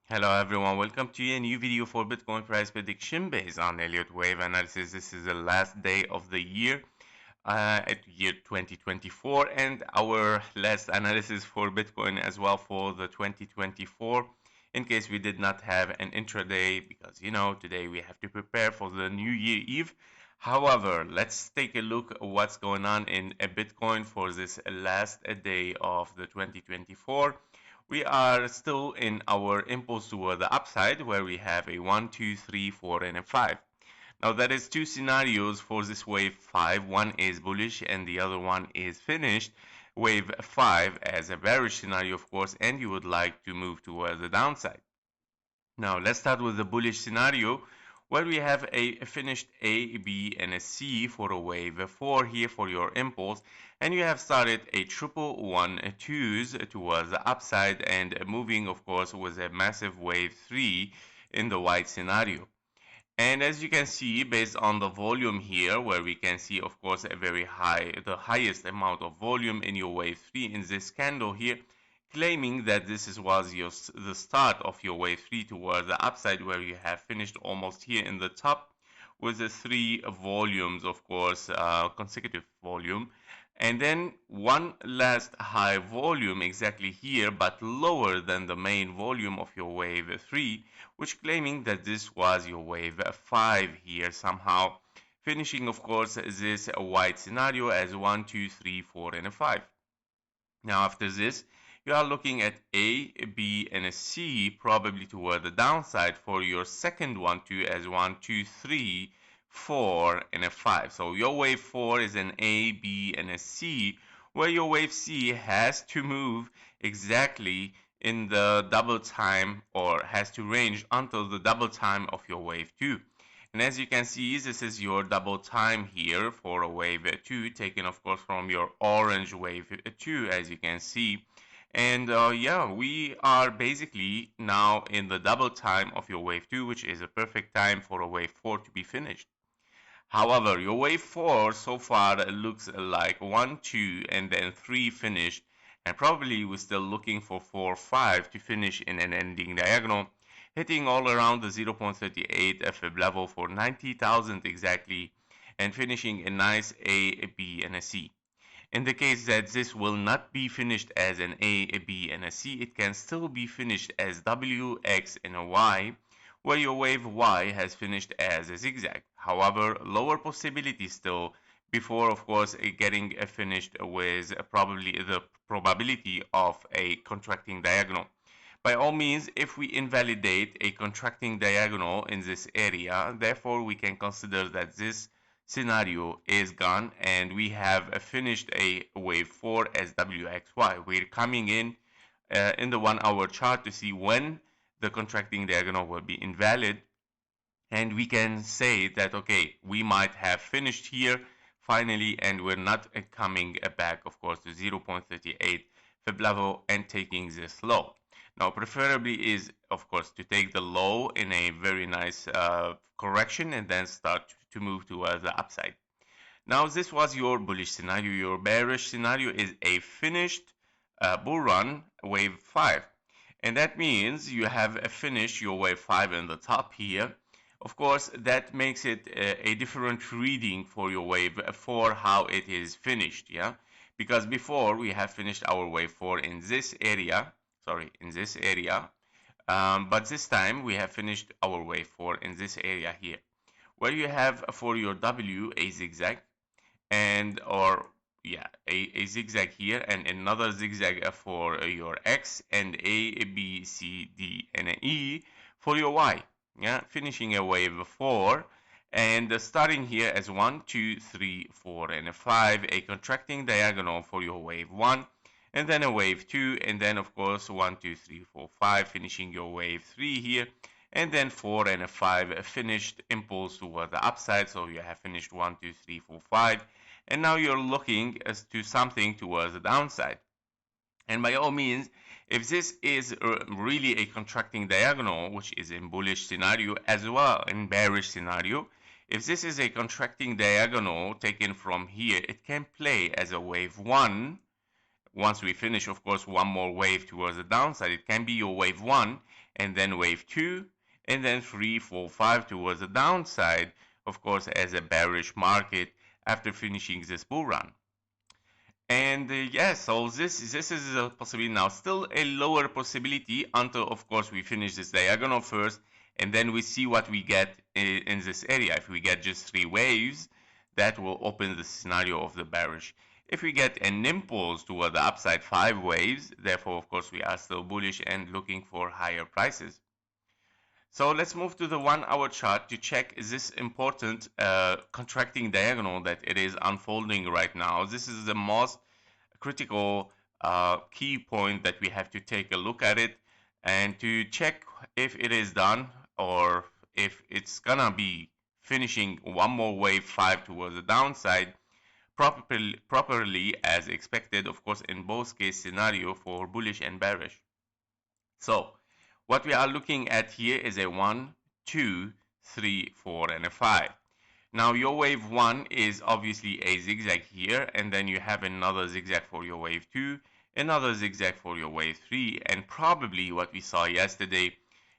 Hello everyone, welcome to a new video for Bitcoin price prediction based on Elliott wave analysis. This is the last day of the year, at year 2024, and our last analysis for Bitcoin as well for the 2024, in case we did not have an intraday, because today we have to prepare for the New Year Eve. However, let's take a look at what's going on in Bitcoin for this last day of the 2024. We are still in our impulse toward the upside, where we have a 1, 2, 3, 4, and a 5. Now there is two scenarios for this wave 5. One is bullish and the other one is finished. Wave 5 as a bearish scenario, of course, and you would like to move towards the downside. Now let's start with the bullish scenario, where we have a finished A, B, and a C for a wave 4 here for your impulse, and you have started a triple 1 twos towards the upside and moving, of course, with a massive wave 3 in the white scenario. And as you can see, based on the volume here, where we can see, of course, a very high, the highest amount of volume in your wave 3 in this candle here, claiming that was the start of your wave 3 towards the upside, where you have finished almost here in the top with the 3 volumes, of course, consecutive volume, and then one last high volume exactly here, but lower than the main volume of your wave 3, which claiming that this was your wave 5 here somehow, finishing, of course, this white scenario as 1, 2, 3, 4, and a 5. Now after this, you are looking at A, B, and a C, probably toward the downside for your second one too, as 1, 2, 3, 4, and a 5. So your wave 4 is an A, B, and a C, where your wave C has to move exactly in the double time, or has to range until the double time of your wave 2. And as you can see, this is your double time here for a wave 2, taken of course from your orange wave 2, as you can see. And yeah, we are basically now in the double time of your wave 2, which is a perfect time for a wave 4 to be finished. However, your wave 4 so far looks like 1, 2, and then 3 finished, and probably we're still looking for 4, 5 to finish in an ending diagonal, hitting all around the 0.38 FIB level for 90,000 exactly, and finishing a nice A, B, and a C. In the case that this will not be finished as an A, B, and a C, it can still be finished as W, X, and a Y, where your wave Y has finished as a zigzag. However, lower possibility still before, of course, getting finished with probably the probability of a contracting diagonal. By all means, if we invalidate a contracting diagonal in this area, therefore we can consider that this scenario is gone and we have finished a wave 4 as WXY. We're coming in the 1 hour chart to see when the contracting diagonal will be invalid, and we can say that okay, we might have finished here finally, and we're not coming back, of course, to 0.38 fib level and taking this low. Now preferably is, of course, to take the low in a very nice correction and then start to move towards the upside. Now this was your bullish scenario. Your bearish scenario is a finished bull run wave 5, and that means you have finished your wave 5 in the top here. Of course, that makes it a different reading for your wave 4, how it is finished, yeah? Because before we have finished our wave 4 in this area, but this time we have finished our wave 4 in this area here, where you have for your W a zigzag, and a zigzag here, and another zigzag for your X, and A, B, C, D, and an E for your Y. Yeah, finishing a wave 4 and starting here as 1, 2, 3, 4, and a 5, a contracting diagonal for your wave 1, and then a wave 2, and then of course 1, 2, 3, 4, 5, finishing your wave 3 here, and then 4 and a 5 finished impulse toward the upside. So you have finished 1, 2, 3, 4, 5, and now you're looking as to something towards the downside. And by all means, if this is really a contracting diagonal, which is in bullish scenario as well in bearish scenario, if this is a contracting diagonal taken from here, it can play as a wave 1. Once we finish, of course, one more wave towards the downside, it can be your wave 1, and then wave 2, and then 3, 4, 5 towards the downside, of course, as a bearish market after finishing this bull run. And yes, so this is a possibility now. Still a lower possibility until, of course, we finish this diagonal first, and then we see what we get in this area. If we get just 3 waves, that will open the scenario of the bearish. If we get an impulse toward the upside, 5 waves, therefore, of course, we are still bullish and looking for higher prices. So let's move to the 1-hour chart to check this important contracting diagonal that it is unfolding right now. This is the most critical key point that we have to take a look at it and to check if it is done or if it's gonna be finishing one more wave 5 towards the downside properly as expected, of course, in both case scenario for bullish and bearish. So what we are looking at here is a 1, 2, 3, 4, and a 5. Now your wave 1 is obviously a zigzag here, and then you have another zigzag for your wave 2, another zigzag for your wave 3, and probably what we saw yesterday,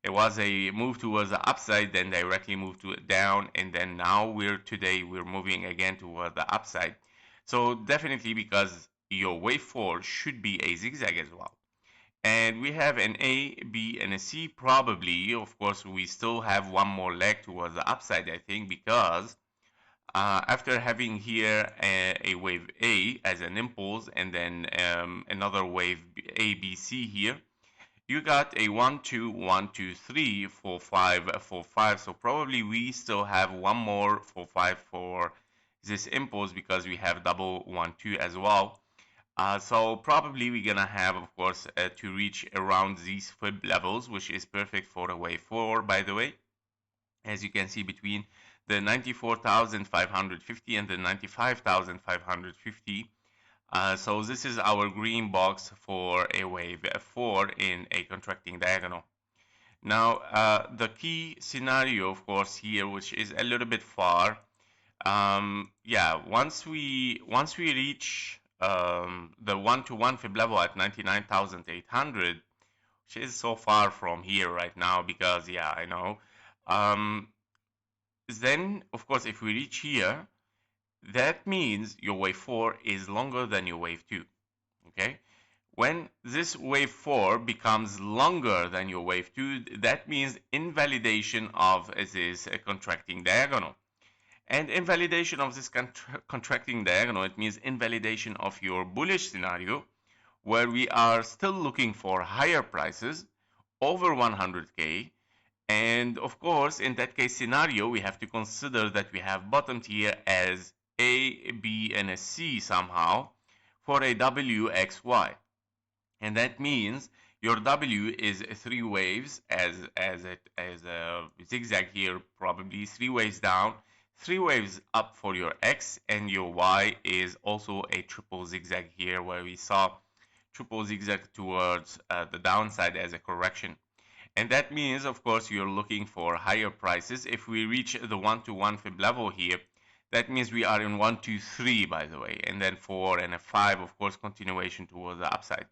it was a move towards the upside, then directly move to down, and then now today we're moving again toward the upside. So definitely because your wave 4 should be a zigzag as well. And we have an A, B, and a C probably. Of course, we still have one more leg towards the upside, I think, because after having here a wave A as an impulse and then another wave A, B, C here, you got a 1, 2, 1, 2, 3, 4, 5, 4, 5. So probably we still have one more 4, 5 for this impulse because we have double 1, 2 as well. So probably we're gonna have, of course, to reach around these fib levels, which is perfect for a wave 4, by the way. As you can see, between the 94,550 and the 95,550. So this is our green box for a wave 4 in a contracting diagonal. Now, the key scenario, of course, here, which is a little bit far, yeah, once we reach the 1-to-1 fib level at 99,800, which is so far from here right now because, yeah, I know. Then, of course, if we reach here, that means your wave 4 is longer than your wave 2, okay? When this wave 4 becomes longer than your wave 2, that means invalidation of this contracting diagonal. And invalidation of this contracting diagonal, it means invalidation of your bullish scenario, where we are still looking for higher prices over 100K. And of course, in that case scenario, we have to consider that we have bottomed here as A, B, and a C somehow for a WXY. And that means your W is 3 waves as a zigzag here, probably 3 waves down, 3 waves up for your X, and your Y is also a triple zigzag here where we saw triple zigzag towards the downside as a correction. And that means, of course, you're looking for higher prices. If we reach the 1-to-1 fib level here, that means we are in 1, 2, 3, by the way, and then 4 and a 5, of course, continuation towards the upside.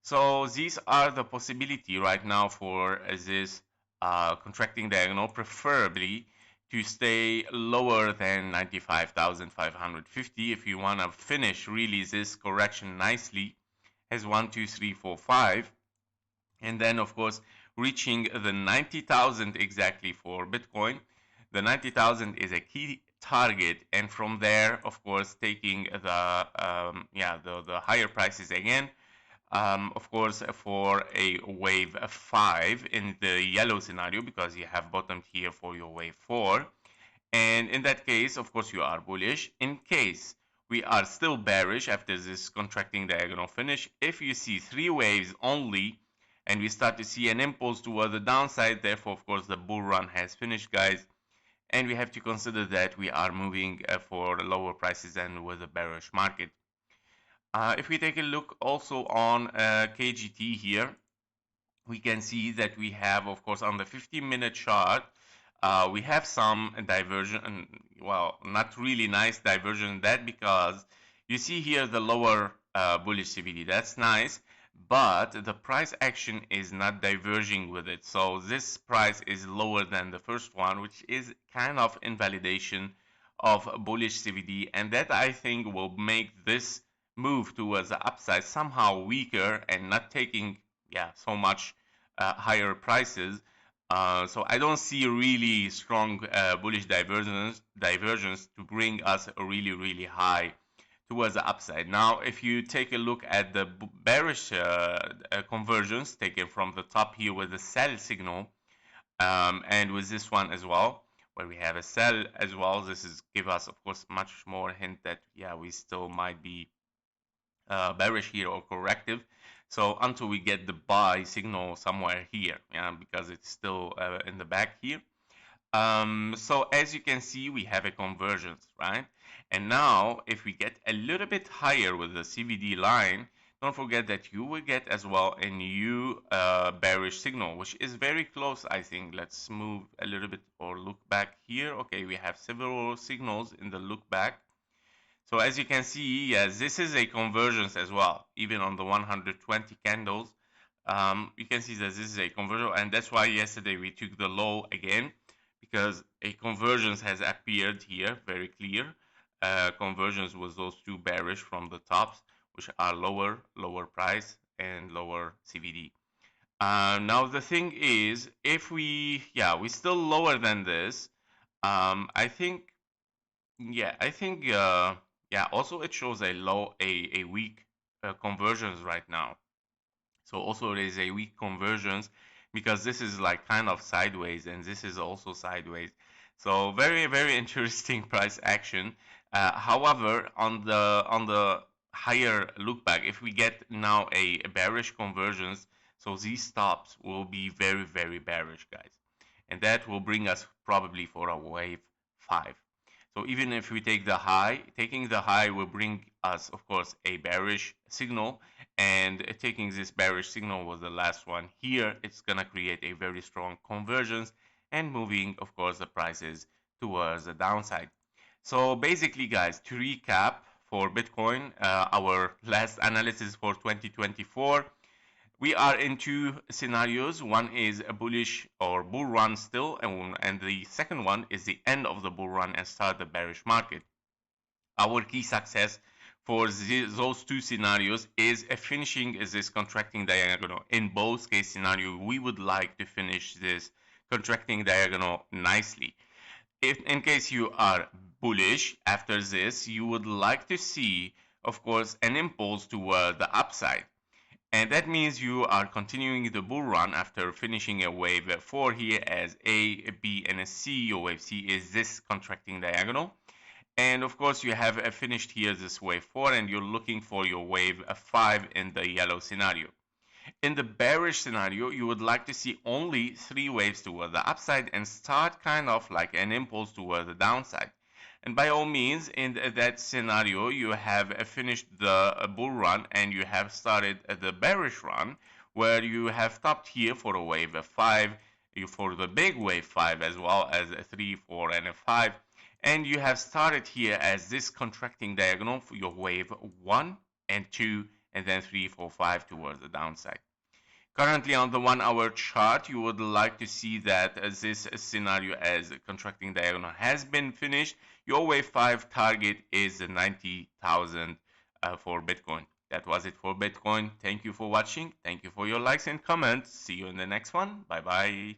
So these are the possibility right now for this contracting diagonal, preferably to stay lower than 95,550 if you want to finish really this correction nicely as 1, 2, 3, 4, 5, and then of course reaching the 90,000 exactly for Bitcoin. The 90,000 is a key target, and from there, of course, taking the higher prices again. Of course, for a wave 5 in the yellow scenario, because you have bottomed here for your wave 4. And in that case, of course, you are bullish. In case we are still bearish after this contracting diagonal finish, if you see 3 waves only, and we start to see an impulse toward the downside, therefore, of course, the bull run has finished, guys. And we have to consider that we are moving for lower prices than with a bearish market. If we take a look also on KGT here, we can see that we have, of course, on the 15-minute chart, we have some diversion, well, not really nice diversion, that because you see here the lower bullish CVD, that's nice, but the price action is not diverging with it. So this price is lower than the first one, which is kind of invalidation of bullish CVD, and that I think will make this move towards the upside somehow weaker and not taking so much higher prices. So I don't see a really strong bullish divergence to bring us a really high towards the upside. Now, if you take a look at the bearish convergence taken from the top here with the sell signal, and with this one as well, where we have a sell as well, this is give us, of course, much more hint that we still might be bearish here or corrective. So until we get the buy signal somewhere here, because it's still in the back here. So as you can see, we have a convergence, right? And now if we get a little bit higher with the CVD line, don't forget that you will get as well a new bearish signal, which is very close, I think. Let's move a little bit or look back here. Okay, we have several signals in the look back. So as you can see, yes, this is a convergence as well, even on the 120 candles. You can see that this is a convergence, and that's why yesterday we took the low again, because a convergence has appeared here, very clear. Convergence was those two bearish from the tops, which are lower price and lower CVD. Now the thing is, if we still lower than this, I think also it shows a weak convergence right now. So also there is a weak convergence because this is like kind of sideways and this is also sideways. So very interesting price action. However, on the higher look back, if we get now a bearish convergence, so these stops will be very bearish, guys, and that will bring us probably for a wave 5. So even if we take the high, taking the high will bring us, of course, a bearish signal, and taking this bearish signal was the last one here, it's gonna create a very strong convergence and moving, of course, the prices towards the downside. So basically, guys, to recap for Bitcoin, our last analysis for 2024, we are in two scenarios. One is a bullish or bull run still, and the second one is the end of the bull run and start the bearish market. Our key success for those two scenarios is finishing this contracting diagonal. In both case scenario, we would like to finish this contracting diagonal nicely. If in case you are bullish after this, you would like to see, of course, an impulse toward the upside. And that means you are continuing the bull run after finishing a wave 4 here as A, B, and a C. Your wave C is this contracting diagonal. And of course, you have finished here this wave 4 and you're looking for your wave 5 in the yellow scenario. In the bearish scenario, you would like to see only 3 waves toward the upside and start kind of like an impulse toward the downside. And by all means, in that scenario, you have finished the bull run and you have started the bearish run, where you have stopped here for a wave 5, for the big wave 5, as well as a 3, 4, and a 5. And you have started here as this contracting diagonal for your wave 1 and 2, and then 3, 4, 5 towards the downside. Currently on the 1 hour chart, you would like to see that this scenario as a contracting diagonal has been finished. Your wave 5 target is 90,000 for Bitcoin. That was it for Bitcoin. Thank you for watching. Thank you for your likes and comments. See you in the next one. Bye bye.